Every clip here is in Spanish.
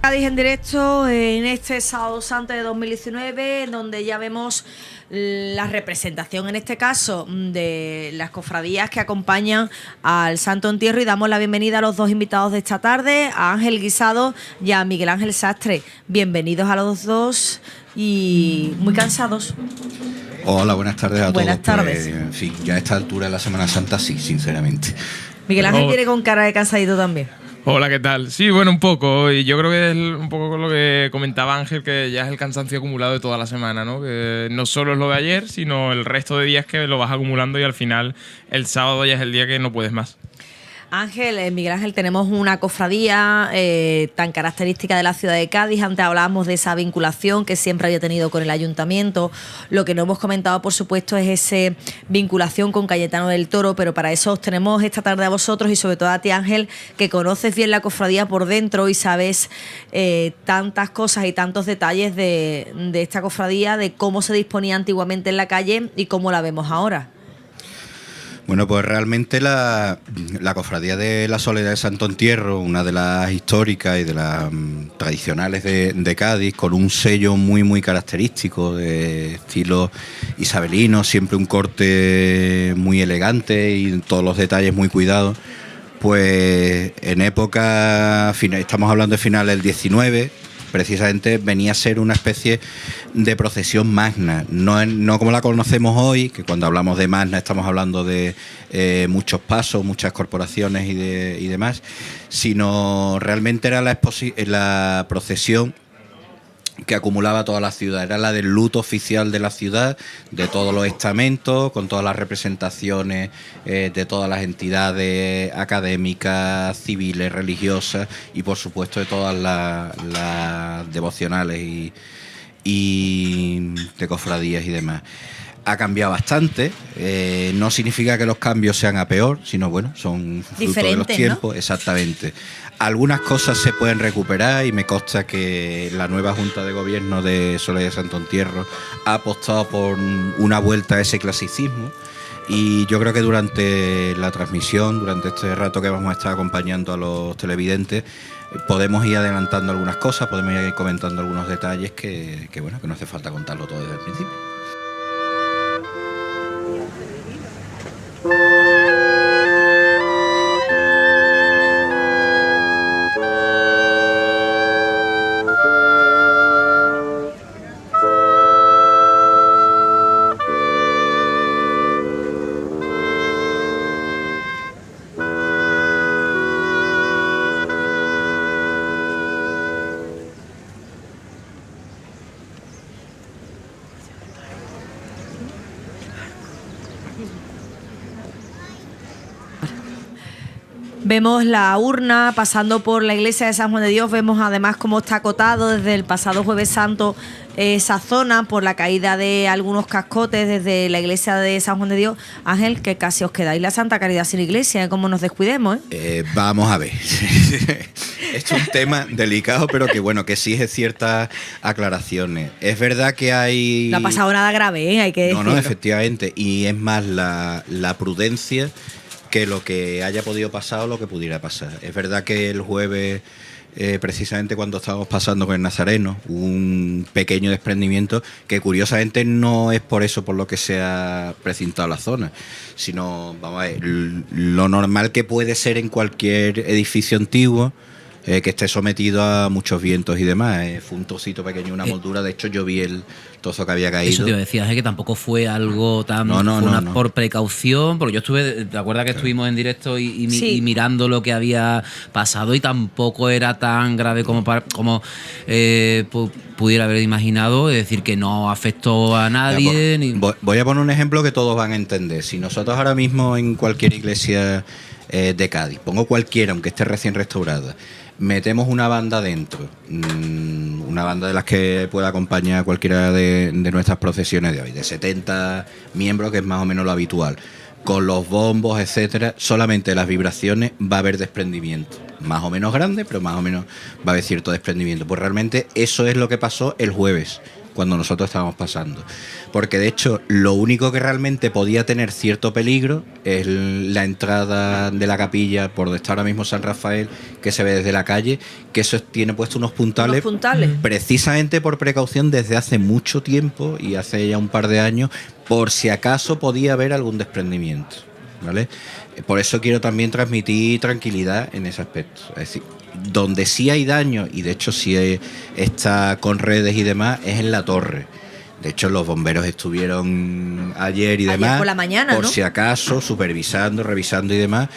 Cádiz en directo en este Sábado Santo de 2019, donde ya vemos la representación, en este caso, de las cofradías que acompañan al Santo Entierro, y damos la bienvenida a los dos invitados de esta tarde, a Ángel Guisado y a Miguel Ángel Sastre. Bienvenidos a los dos y muy cansados. Hola, buenas tardes a todos. Buenas tardes. Pues, en fin, ya a esta altura de la Semana Santa sí, sinceramente. Miguel Ángel viene con cara de cansadito también. Hola, ¿qué tal? Sí, bueno, un poco. Y yo creo que es un poco con lo que comentaba Ángel, que ya es el cansancio acumulado de toda la semana, ¿no? Que no solo es lo de ayer, sino el resto de días que lo vas acumulando y al final el sábado ya es el día que no puedes más. Ángel, Miguel Ángel, tenemos una cofradía tan característica de la ciudad de Cádiz. Antes hablábamos de esa vinculación que siempre había tenido con el ayuntamiento. Lo que no hemos comentado, por supuesto, es esa vinculación con Cayetano del Toro, pero para eso os tenemos esta tarde a vosotros y sobre todo a ti, Ángel, que conoces bien la cofradía por dentro y sabes tantas cosas y tantos detalles de esta cofradía, de cómo se disponía antiguamente en la calle y cómo la vemos ahora. Bueno, pues realmente la cofradía de la Soledad de Santo Entierro, una de las históricas y de las tradicionales de Cádiz, con un sello muy característico de estilo isabelino, siempre un corte muy elegante y todos los detalles muy cuidados. Pues en época, estamos hablando de finales del 19, precisamente venía a ser una especie de procesión magna, no como la conocemos hoy, que cuando hablamos de magna estamos hablando de muchos pasos, muchas corporaciones y demás, sino realmente era la procesión que acumulaba toda la ciudad, era la del luto oficial de la ciudad, de todos los estamentos, con todas las representaciones de todas las entidades académicas, civiles, religiosas y por supuesto de todas las devocionales y de cofradías y demás. Ha cambiado bastante, no significa que los cambios sean a peor, sino bueno, son fruto de los tiempos, ¿no? Exactamente. Algunas cosas se pueden recuperar y me consta que la nueva Junta de Gobierno de Soledad de Santo Entierro ha apostado por una vuelta a ese clasicismo, y yo creo que durante la transmisión, durante este rato que vamos a estar acompañando a los televidentes, podemos ir adelantando algunas cosas, podemos ir comentando algunos detalles que bueno, que no hace falta contarlo todo desde el principio. Vemos la urna pasando por la iglesia de San Juan de Dios, vemos además cómo está acotado desde el pasado Jueves Santo esa zona por la caída de algunos cascotes desde la iglesia de San Juan de Dios. Ángel, que casi os quedáis la Santa Caridad sin iglesia, como nos descuidemos, vamos a ver. Es un tema delicado, pero que bueno, que exige ciertas aclaraciones. Es verdad que hay... No ha pasado nada grave, hay que decirlo. No, efectivamente, y es más la prudencia que lo que haya podido pasar o lo que pudiera pasar. Es verdad que el jueves, precisamente cuando estábamos pasando con el Nazareno, un pequeño desprendimiento que curiosamente no es por eso por lo que se ha precintado la zona, sino, vamos a ver, lo normal que puede ser en cualquier edificio antiguo, que esté sometido a muchos vientos y demás. Fue un trocito pequeño, una moldura. De hecho, yo vi el trozo que había caído. Eso te decías, que tampoco fue algo tan... No. Por precaución, porque yo estuve... ¿Te acuerdas que estuvimos en directo y mirando lo que había pasado, y tampoco era tan grave como pudiera haber imaginado? Es decir, que no afectó a nadie. Voy a poner un ejemplo que todos van a entender. Si nosotros ahora mismo en cualquier iglesia de Cádiz, pongo cualquiera, aunque esté recién restaurada, metemos una banda dentro, una banda de las que pueda acompañar a cualquiera de nuestras procesiones de hoy, de 70 miembros, que es más o menos lo habitual, con los bombos, etcétera, solamente las vibraciones va a haber desprendimiento, más o menos grande, pero más o menos va a haber cierto desprendimiento. Pues realmente eso es lo que pasó el jueves. cuando nosotros estábamos pasando. Porque de hecho lo único que realmente podía tener cierto peligro es la entrada de la capilla por donde está ahora mismo San Rafael, que se ve desde la calle, que eso tiene puesto unos puntales. Precisamente por precaución desde hace mucho tiempo y hace ya un par de años, por si acaso podía haber algún desprendimiento, ¿vale? Por eso quiero también transmitir tranquilidad en ese aspecto. Es decir, donde sí hay daño, y de hecho sí está con redes y demás, es en la torre. De hecho, los bomberos estuvieron ayer y demás, por la mañana, por ¿no? si acaso, supervisando, revisando y demás.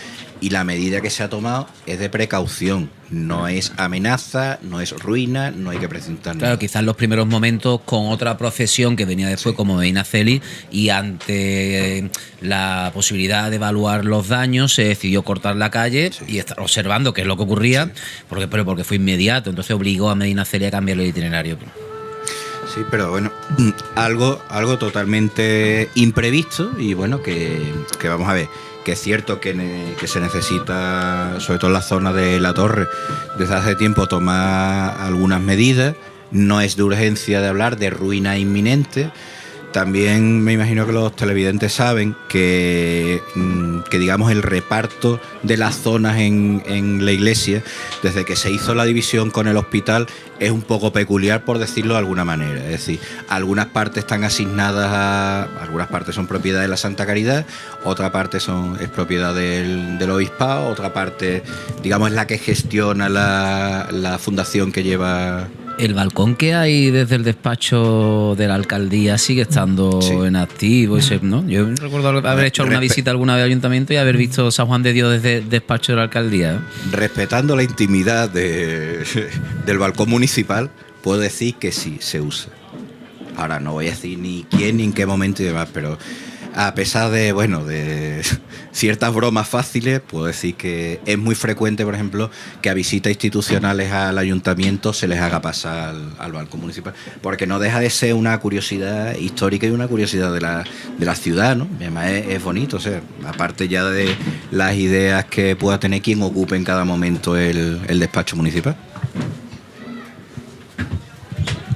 Y la medida que se ha tomado es de precaución, no es amenaza, no es ruina, no hay que presentar nada. Claro, quizás los primeros momentos con otra procesión que venía después, como Medina Celi, y ante la posibilidad de evaluar los daños se decidió cortar la calle y estar observando qué es lo que ocurría, porque fue inmediato, entonces obligó a Medina Celi a cambiar el itinerario. Sí, pero bueno, algo totalmente imprevisto y bueno, que vamos a ver, que es cierto que se necesita, sobre todo en la zona de la torre, desde hace tiempo tomar algunas medidas, no es de urgencia de hablar de ruina inminente. También me imagino que los televidentes saben que digamos el reparto de las zonas en la iglesia, desde que se hizo la división con el hospital, es un poco peculiar, por decirlo de alguna manera. Es decir, algunas partes están asignadas algunas partes son propiedad de la Santa Caridad, otra parte es propiedad del obispado, otra parte, digamos, es la que gestiona la fundación que lleva. El balcón que hay desde el despacho de la alcaldía sigue estando en activo, ¿no? Yo recuerdo haber hecho alguna visita alguna vez al ayuntamiento y haber visto San Juan de Dios desde el despacho de la alcaldía. Respetando la intimidad del balcón municipal, puedo decir que sí, se usa. Ahora no voy a decir ni quién ni en qué momento y demás, pero a pesar de ciertas bromas fáciles, puedo decir que es muy frecuente, por ejemplo, que a visitas institucionales al ayuntamiento se les haga pasar al balcón municipal, porque no deja de ser una curiosidad histórica y una curiosidad de la ciudad, ¿no? Además es bonito, o sea, aparte ya de las ideas que pueda tener quien ocupe en cada momento el despacho municipal.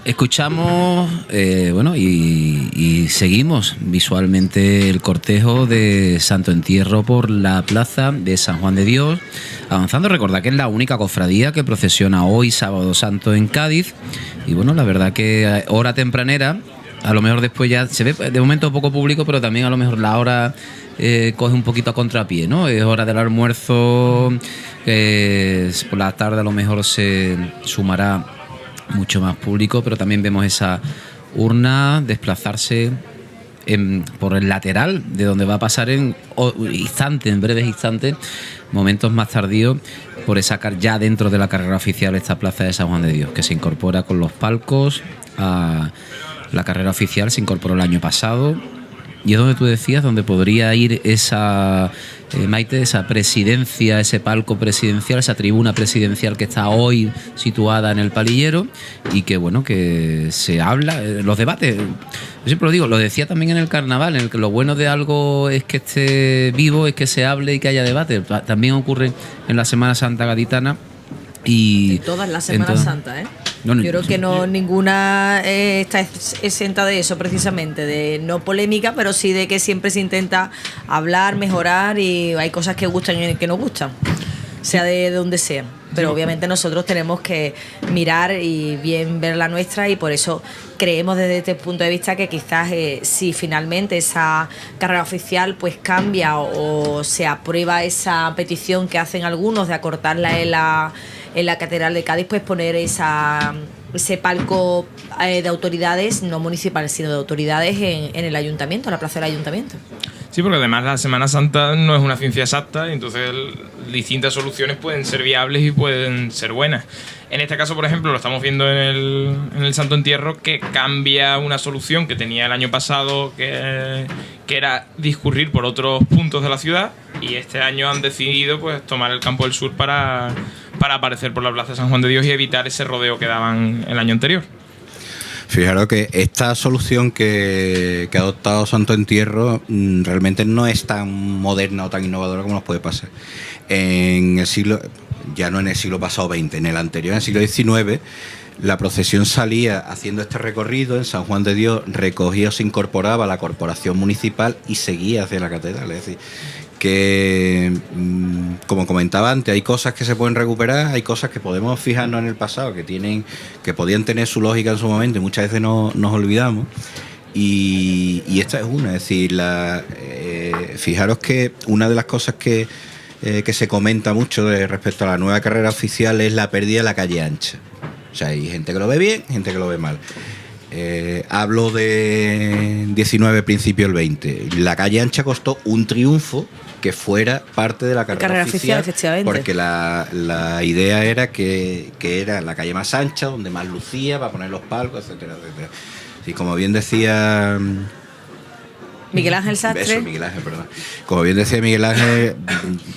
Escuchamos, y seguimos visualmente el cortejo de Santo Entierro por la plaza de San Juan de Dios, avanzando. Recordad que es la única cofradía que procesiona hoy, Sábado Santo, en Cádiz. Y bueno, la verdad que hora tempranera, a lo mejor después ya se ve de momento poco público, pero también a lo mejor la hora coge un poquito a contrapié, ¿no? Es hora del almuerzo, por la tarde a lo mejor se sumará mucho más público, pero también vemos esa urna desplazarse por el lateral de donde va a pasar en breves instantes, momentos más tardíos, por esa ya dentro de la carrera oficial esta plaza de San Juan de Dios, que se incorpora con los palcos a la carrera oficial. Se incorporó el año pasado y es donde tú decías, donde podría ir esa Maite, esa presidencia, ese palco presidencial, esa tribuna presidencial que está hoy situada en el Palillero y que bueno, que se habla, los debates, yo siempre lo digo, lo decía también en el carnaval, en el que lo bueno de algo es que esté vivo, es que se hable y que haya debate. También ocurre en la Semana Santa gaditana y en todas las Semanas Santas, yo creo que ninguna está exenta de eso, precisamente, de no polémica, pero sí de que siempre se intenta hablar, mejorar, y hay cosas que gustan y que no gustan, sea de donde sea. Pero obviamente nosotros tenemos que mirar y bien ver la nuestra, y por eso creemos desde este punto de vista que quizás si finalmente esa carrera oficial pues cambia o se aprueba esa petición que hacen algunos de acortarla en la Catedral de Cádiz, pues poner ese palco de autoridades, no municipales, sino de autoridades en el ayuntamiento, en la plaza del ayuntamiento. Sí, porque además la Semana Santa no es una ciencia exacta, y entonces distintas soluciones pueden ser viables y pueden ser buenas. En este caso, por ejemplo, lo estamos viendo en el Santo Entierro, que cambia una solución que tenía el año pasado, que era discurrir por otros puntos de la ciudad, y este año han decidido pues tomar el Campo del Sur para aparecer por la Plaza de San Juan de Dios y evitar ese rodeo que daban el año anterior. Fijaros que esta solución que ha adoptado Santo Entierro realmente no es tan moderna o tan innovadora como nos puede pasar. En el siglo ya no en el siglo pasado XX, en el anterior, en el siglo XIX, la procesión salía haciendo este recorrido en San Juan de Dios, recogía o se incorporaba a la corporación municipal y seguía hacia la catedral. Es decir, que, como comentaba antes, hay cosas que se pueden recuperar, hay cosas que podemos fijarnos en el pasado, que podían tener su lógica en su momento y muchas veces nos olvidamos. Y esta es una, es decir, fijaros que una de las cosas que se comenta mucho respecto a la nueva carrera oficial es la pérdida de la calle ancha. O sea, hay gente que lo ve bien, gente que lo ve mal. Hablo de 19, principio del 20. La calle ancha costó un triunfo que fuera parte de la carrera oficial, efectivamente. porque la idea era que era la calle más ancha, donde más lucía, para poner los palcos, etcétera, etcétera. Y como bien decía Miguel Ángel Sastre. Eso, Miguel Ángel, perdón. Como bien decía Miguel Ángel,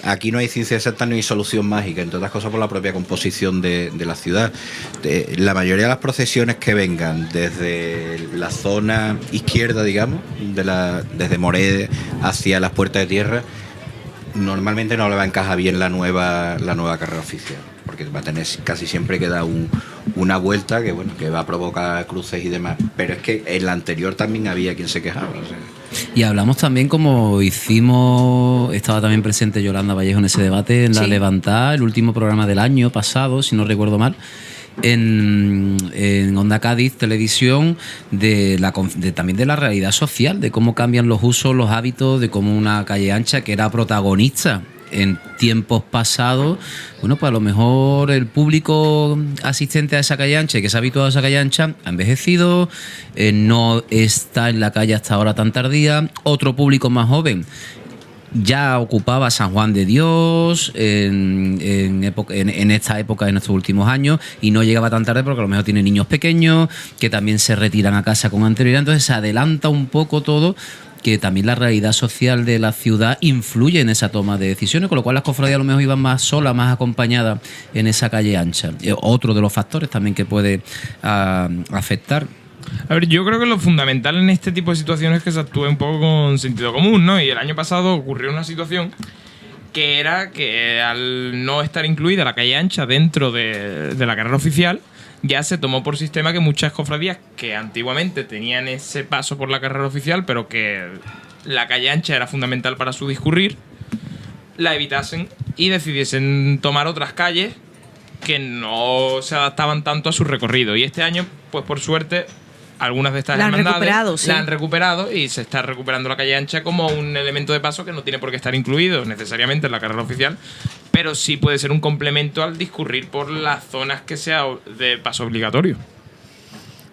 aquí no hay ciencia exacta ni solución mágica, entre otras cosas por la propia composición de la ciudad. La mayoría de las procesiones que vengan desde la zona izquierda, digamos, desde Morée hacia las Puertas de Tierra, normalmente no le va a encajar bien la nueva carrera oficial, porque va a tener casi siempre que dar una vuelta que va a provocar cruces y demás. Pero es que en la anterior también había quien se quejaba. O sea. Y hablamos también, como estaba también presente Yolanda Vallejo en ese debate, en La Levantada, el último programa del año pasado, si no recuerdo mal, en Onda Cádiz Televisión, también de la realidad social, de cómo cambian los usos, los hábitos, de cómo una calle ancha que era protagonista en tiempos pasados, bueno, pues a lo mejor el público asistente a esa calle ancha y que se ha habituado a esa calle ancha ha envejecido, no está en la calle hasta ahora tan tardía. Otro público más joven ya ocupaba San Juan de Dios en esta época, en estos últimos años, y no llegaba tan tarde porque a lo mejor tiene niños pequeños que también se retiran a casa con anterioridad. Entonces se adelanta un poco todo, que también la realidad social de la ciudad influye en esa toma de decisiones, con lo cual las cofradías a lo mejor iban más solas, más acompañadas en esa calle ancha. Otro de los factores también que puede afectar. A ver, yo creo que lo fundamental en este tipo de situaciones es que se actúe un poco con sentido común, ¿no? Y el año pasado ocurrió una situación que era que al no estar incluida la calle ancha dentro de la carrera oficial, ya se tomó por sistema que muchas cofradías que antiguamente tenían ese paso por la carrera oficial, pero que la calle ancha era fundamental para su discurrir, la evitasen y decidiesen tomar otras calles que no se adaptaban tanto a su recorrido. Y este año, pues por suerte, algunas de estas hermandades la han recuperado y se está recuperando la calle ancha como un elemento de paso que no tiene por qué estar incluido necesariamente en la carrera oficial, pero sí puede ser un complemento al discurrir por las zonas que sea de paso obligatorio.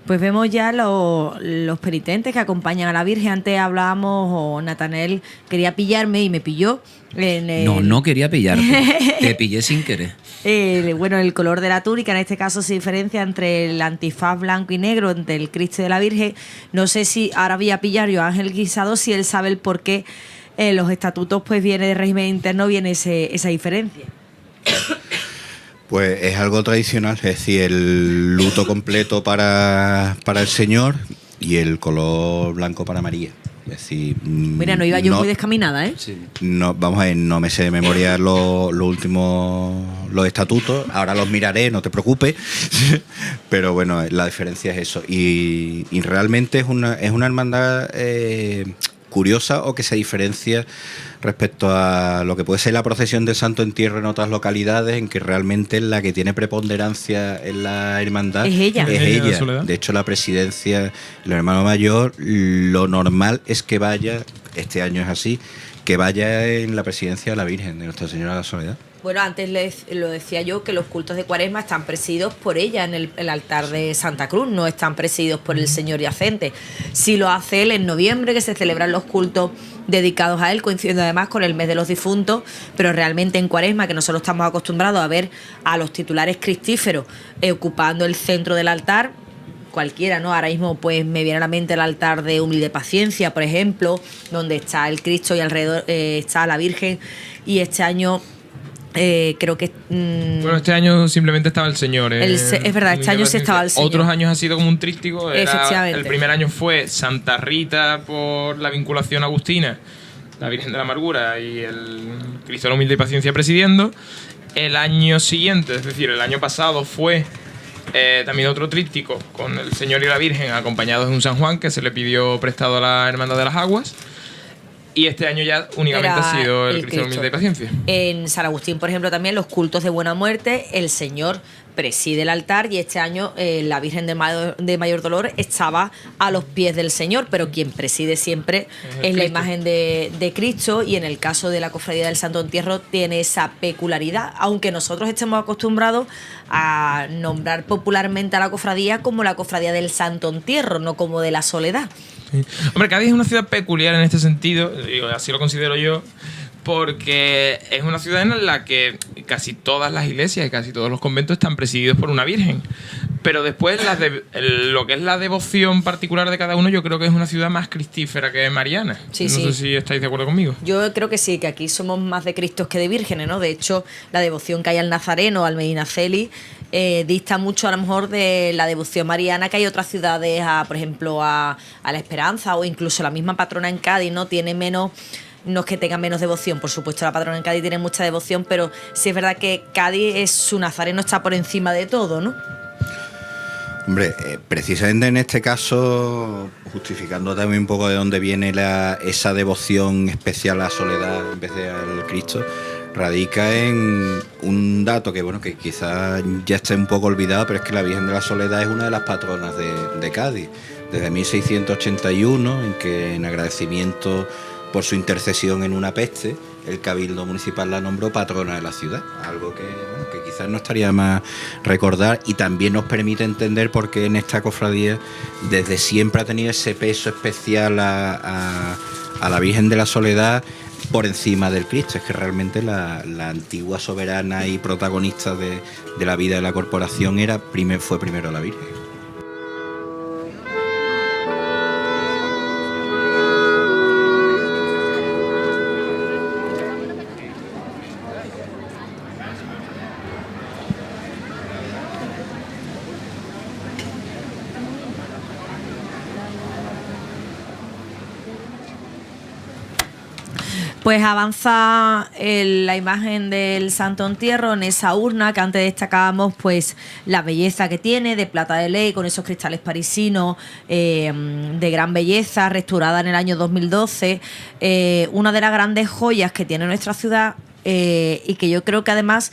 Pues vemos ya los penitentes que acompañan a la Virgen. Antes hablábamos, o Natanel quería pillarme y me pilló. No quería pillarte, te pillé sin querer. El color de la túnica, en este caso, se diferencia entre el antifaz blanco y negro, entre el Cristo y de la Virgen. No sé si ahora voy a pillar yo a Ángel Guisado, si él sabe el por qué los estatutos, pues viene de régimen interno, viene esa diferencia. Pues es algo tradicional, es decir, el luto completo para el Señor y el color blanco para María. Es decir, mira, no iba yo muy descaminada, ¿eh? Sí. No, vamos a ver, no me sé de memoria los estatutos, ahora los miraré, no te preocupes, pero bueno, la diferencia es eso. Y realmente es una hermandad curiosa, o que se diferencia respecto a lo que puede ser la procesión del Santo Entierro en otras localidades, en que realmente la que tiene preponderancia en la hermandad es ella. De hecho, la presidencia, el hermano mayor, lo normal es que vaya, este año es así, que vaya en la presidencia de la Virgen, de Nuestra Señora de la Soledad. Bueno, antes lo decía yo, que los cultos de Cuaresma están presididos por ella en el altar de Santa Cruz, no están presididos por el Señor yacente. Sí lo hace él en noviembre, que se celebran los cultos dedicados a él, coincidiendo además con el mes de los difuntos, pero realmente en Cuaresma, que nosotros estamos acostumbrados a ver a los titulares cristíferos ocupando el centro del altar, cualquiera, ¿no? Ahora mismo pues me viene a la mente el altar de Humilde Paciencia, por ejemplo, donde está el Cristo y alrededor está la Virgen, y este año creo que... Bueno, este año simplemente estaba el Señor. Es verdad, este año sí estaba el Señor. Otros años ha sido como un tríptico. Efectivamente. El primer año fue Santa Rita por la vinculación agustina, la Virgen de la Amargura y el Cristo de la Humilde Paciencia presidiendo. El año siguiente, es decir, el año pasado fue también otro tríptico con el Señor y la Virgen acompañados de un San Juan que se le pidió prestado a la Hermandad de las Aguas. Y este año ya únicamente ha sido el Cristo Humilde y Paciencia. En San Agustín, por ejemplo, también los cultos de Buena Muerte, el Señor preside el altar y este año la Virgen de Mayor Dolor estaba a los pies del Señor, pero quien preside siempre es la imagen de Cristo, y en el caso de la Cofradía del Santo Entierro tiene esa peculiaridad, aunque nosotros estemos acostumbrados a nombrar popularmente a la cofradía como la Cofradía del Santo Entierro, no como de la Soledad. Sí. Hombre, Cádiz es una ciudad peculiar en este sentido, digo, así lo considero yo, porque es una ciudad en la que casi todas las iglesias y casi todos los conventos están presididos por una virgen. Pero después lo que es la devoción particular de cada uno, yo creo que es una ciudad más cristífera que mariana. Sí, no sé si estáis de acuerdo conmigo. Yo creo que sí, que aquí somos más de Cristos que de vírgenes, ¿no? De hecho, la devoción que hay al Nazareno, al Medinaceli, dista mucho a lo mejor de la devoción mariana que hay otras ciudades, por ejemplo, a La Esperanza, o incluso la misma patrona en Cádiz, ¿no? Tiene menos... No es que tenga menos devoción, por supuesto la patrona en Cádiz tiene mucha devoción, pero sí es verdad que Cádiz, su Nazareno está por encima de todo, ¿no? Hombre, precisamente en este caso, justificando también un poco de dónde viene esa devoción especial a la soledad en vez de al Cristo, radica en un dato que, bueno, que quizás ya esté un poco olvidado, pero es que la Virgen de la Soledad es una de las patronas de Cádiz, desde 1681, en que en agradecimiento por su intercesión en una peste, el Cabildo Municipal la nombró patrona de la ciudad, algo que, bueno, que quizás no estaría más recordar, y también nos permite entender por qué en esta cofradía desde siempre ha tenido ese peso especial a la Virgen de la Soledad por encima del Cristo. Es que realmente la antigua soberana y protagonista de la vida de la corporación fue primero la Virgen. Pues avanza la imagen del Santo Entierro en esa urna que antes destacábamos, pues la belleza que tiene, de plata de ley, con esos cristales parisinos de gran belleza, restaurada en el año 2012, una de las grandes joyas que tiene nuestra ciudad, y que yo creo que además...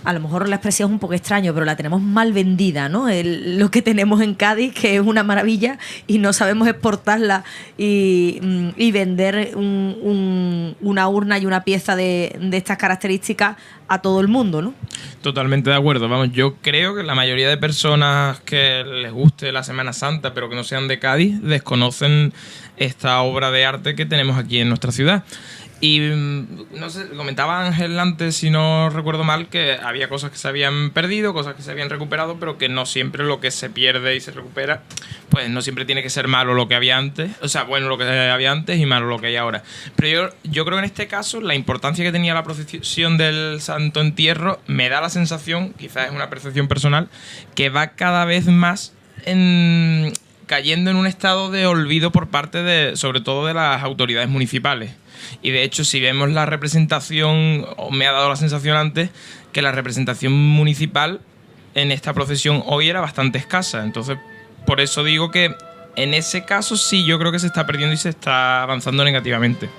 a lo mejor la expresión es un poco extraño, pero la tenemos mal vendida, ¿no? Lo que tenemos en Cádiz, que es una maravilla, y no sabemos exportarla y vender una urna y una pieza de estas características a todo el mundo, ¿no? Totalmente de acuerdo. Vamos, yo creo que la mayoría de personas que les guste la Semana Santa, pero que no sean de Cádiz, desconocen esta obra de arte que tenemos aquí en nuestra ciudad. Y no sé, comentaba Ángel antes, si no recuerdo mal, que había cosas que se habían perdido, cosas que se habían recuperado, pero que no siempre lo que se pierde y se recupera, pues no siempre tiene que ser malo lo que había antes. O sea, bueno lo que había antes y malo lo que hay ahora. Pero yo creo que en este caso la importancia que tenía la procesión del Santo Entierro me da la sensación, quizás es una percepción personal, que va cada vez más cayendo en un estado de olvido por parte sobre todo de las autoridades municipales. Y de hecho, si vemos la representación, o me ha dado la sensación antes, que la representación municipal en esta procesión hoy era bastante escasa. Entonces, por eso digo que en ese caso sí, yo creo que se está perdiendo y se está avanzando negativamente.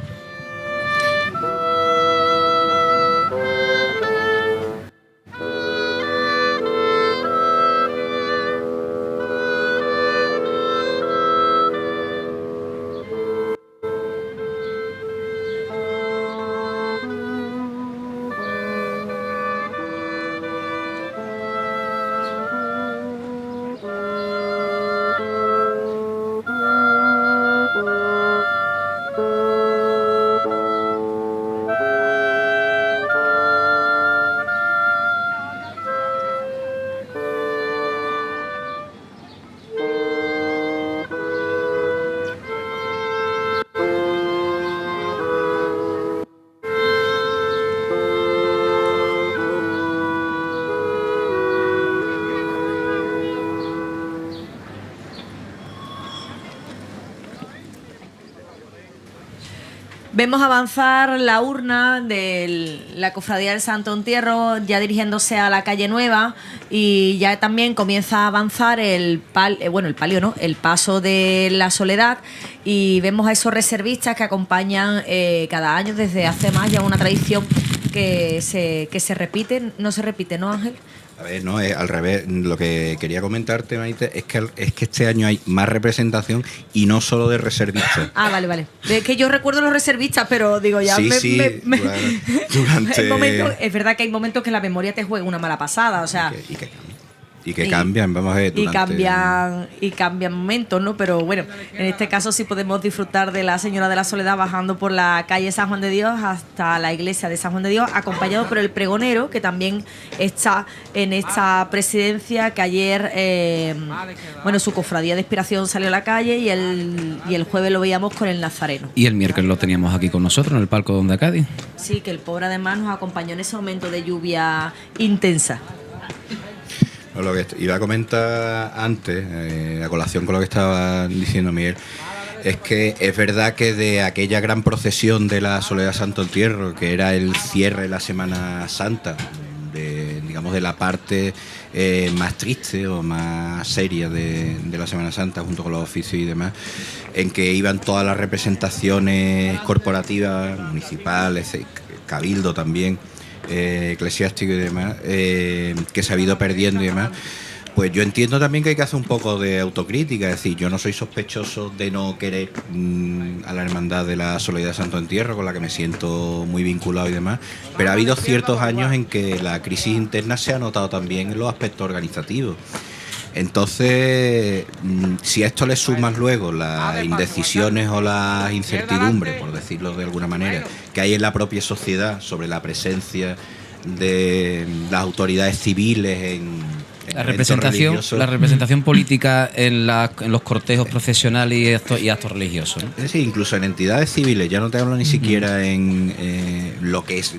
Vemos avanzar la urna de la Cofradía del Santo Entierro ya dirigiéndose a la calle Nueva, y ya también comienza a avanzar el palio, ¿no? El paso de la Soledad, y vemos a esos reservistas que acompañan cada año desde hace más, ya una tradición que se repite, no se repite, ¿no, Ángel? A ver, no, es al revés. Lo que quería comentarte, Maite, es que este año hay más representación y no solo de reservistas. Ah, vale. Es que yo recuerdo los reservistas, pero digo, ya durante... Es verdad que hay momentos que la memoria te juega una mala pasada, o sea... Y que cambian, vamos a ver. Y cambian momentos, ¿no? Pero bueno, en este caso sí podemos disfrutar de la Señora de la Soledad bajando por la calle San Juan de Dios hasta la iglesia de San Juan de Dios, acompañado por el pregonero, que también está en esta presidencia, que ayer, su cofradía de inspiración salió a la calle, y el jueves lo veíamos con el Nazareno. Y el miércoles lo teníamos aquí con nosotros en el palco de Onda Cádiz. Sí, que el pobre además nos acompañó en ese momento de lluvia intensa. Lo que iba a comentar antes, a colación con lo que estaba diciendo Miguel, es que es verdad que de aquella gran procesión de la Soledad Santo Entierro, que era el cierre de la Semana Santa, de la parte más triste o más seria de la Semana Santa, junto con los oficios y demás, en que iban todas las representaciones corporativas, municipales, cabildo también, eclesiástico y demás, que se ha ido perdiendo y demás, pues yo entiendo también que hay que hacer un poco de autocrítica. Es decir, yo no soy sospechoso de no querer a la Hermandad de la Soledad de Santo Entierro, con la que me siento muy vinculado y demás, pero ha habido ciertos años en que la crisis interna se ha notado también en los aspectos organizativos. Entonces, si a esto le sumas luego las indecisiones o las incertidumbres, por decirlo de alguna manera, que hay en la propia sociedad sobre la presencia de las autoridades civiles en la representación política en los cortejos procesionales y actos religiosos, ¿no? Es decir, incluso en entidades civiles, ya no te hablo ni siquiera en lo que es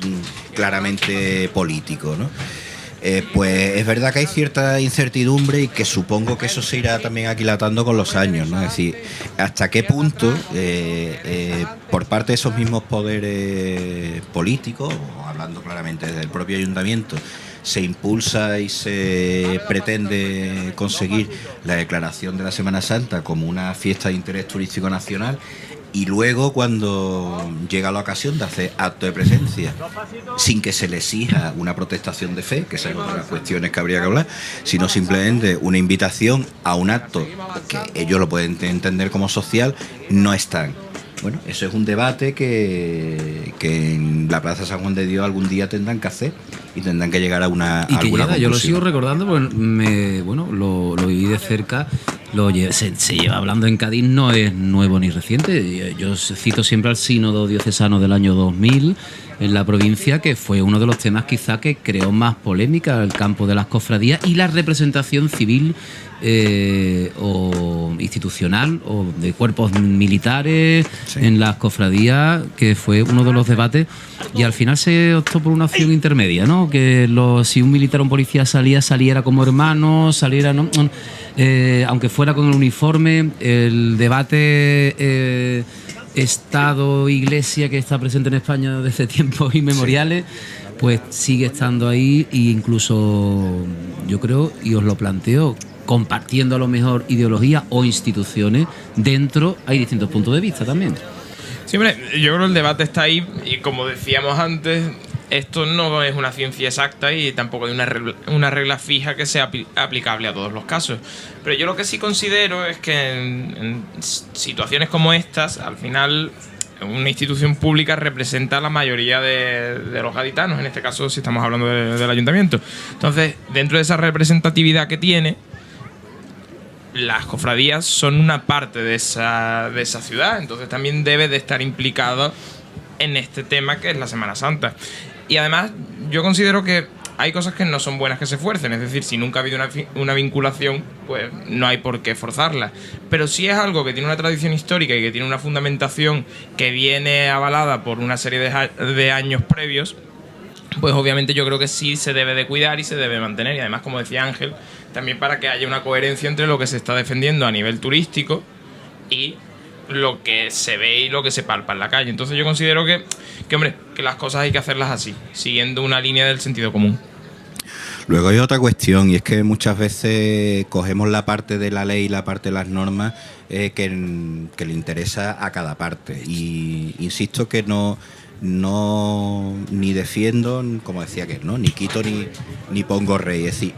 claramente político, ¿no? Pues es verdad que hay cierta incertidumbre y que supongo que eso se irá también aquilatando con los años, ¿no? Es decir, hasta qué punto por parte de esos mismos poderes políticos, o hablando claramente del propio ayuntamiento, se impulsa y se pretende conseguir la declaración de la Semana Santa como una fiesta de interés turístico nacional, y luego cuando llega la ocasión de hacer acto de presencia sin que se le exija una protestación de fe, que son otras cuestiones que habría que hablar, sino simplemente una invitación a un acto que ellos lo pueden entender como social, no están. Bueno, eso es un debate que en la Plaza San Juan de Dios algún día tendrán que hacer y tendrán que llegar a alguna conclusión. Yo lo sigo recordando porque lo viví de cerca. Se lleva hablando en Cádiz, no es nuevo ni reciente. Yo cito siempre al sínodo diocesano del año 2000 en la provincia, que fue uno de los temas quizá que creó más polémica, el campo de las cofradías y la representación civil o institucional o de cuerpos militares, sí, en las cofradías, que fue uno de los debates, y al final se optó por una opción intermedia, ¿no? Que si un militar o un policía saliera como hermano, saliera, ¿no? Aunque fuera con el uniforme. El debate Estado-Iglesia, que está presente en España desde tiempos inmemoriales, pues sigue estando ahí, e incluso yo creo, y os lo planteo, compartiendo a lo mejor ideologías o instituciones, dentro hay distintos puntos de vista también. Siempre, yo creo que el debate está ahí, y como decíamos antes, esto no es una ciencia exacta y tampoco hay una regla fija que sea aplicable a todos los casos. Pero yo lo que sí considero es que en situaciones como estas, al final, una institución pública representa a la mayoría de los gaditanos, en este caso si estamos hablando del ayuntamiento. Entonces, dentro de esa representatividad que tiene, las cofradías son una parte de esa ciudad, entonces también debe de estar implicado en este tema que es la Semana Santa. Y además yo considero que hay cosas que no son buenas que se fuercen, es decir, si nunca ha habido una vinculación, pues no hay por qué forzarla. Pero si es algo que tiene una tradición histórica y que tiene una fundamentación que viene avalada por una serie de años previos, pues obviamente yo creo que sí se debe de cuidar y se debe mantener. Y además, como decía Ángel, también para que haya una coherencia entre lo que se está defendiendo a nivel turístico y lo que se ve y lo que se palpa en la calle. Entonces yo considero que hombre, que las cosas hay que hacerlas así, siguiendo una línea del sentido común. Luego hay otra cuestión, y es que muchas veces cogemos la parte de la ley y la parte de las normas que le interesa a cada parte. Y insisto que no ni defiendo, como decía que no, ni quito ni pongo rey. Es decir,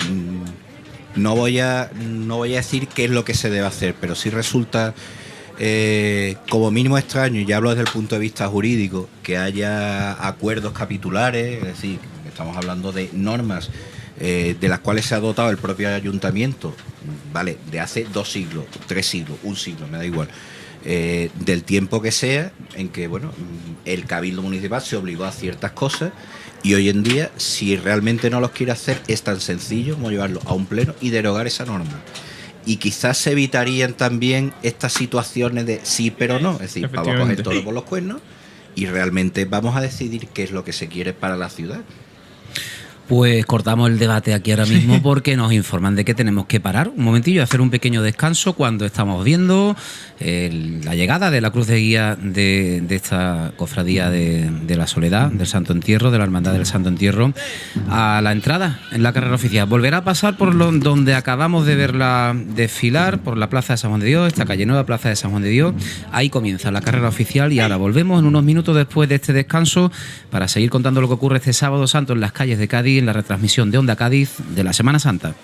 no voy a decir qué es lo que se debe hacer, pero sí resulta como mínimo extraño, y ya hablo desde el punto de vista jurídico, que haya acuerdos capitulares, es decir, estamos hablando de normas de las cuales se ha dotado el propio ayuntamiento, vale, de hace 2 siglos, 3 siglos, 1 siglo, me da igual, del tiempo que sea, en que bueno, el Cabildo Municipal se obligó a ciertas cosas, y hoy en día, si realmente no los quiere hacer, es tan sencillo como llevarlo a un pleno y derogar esa norma. Y quizás se evitarían también estas situaciones de sí pero no, es decir, vamos a coger todo por los cuernos y realmente vamos a decidir qué es lo que se quiere para la ciudad. Pues cortamos el debate aquí ahora mismo porque nos informan de que tenemos que parar un momentillo y hacer un pequeño descanso cuando estamos viendo la llegada de la cruz de guía de esta cofradía de la Soledad, del Santo Entierro, de la Hermandad del Santo Entierro, a la entrada en la carrera oficial. Volverá a pasar por donde acabamos de verla desfilar, por la Plaza de San Juan de Dios, esta calle nueva, Plaza de San Juan de Dios. Ahí comienza la carrera oficial y ahora volvemos en unos minutos después de este descanso para seguir contando lo que ocurre este sábado santo en las calles de Cádiz, en la retransmisión de Onda Cádiz de la Semana Santa.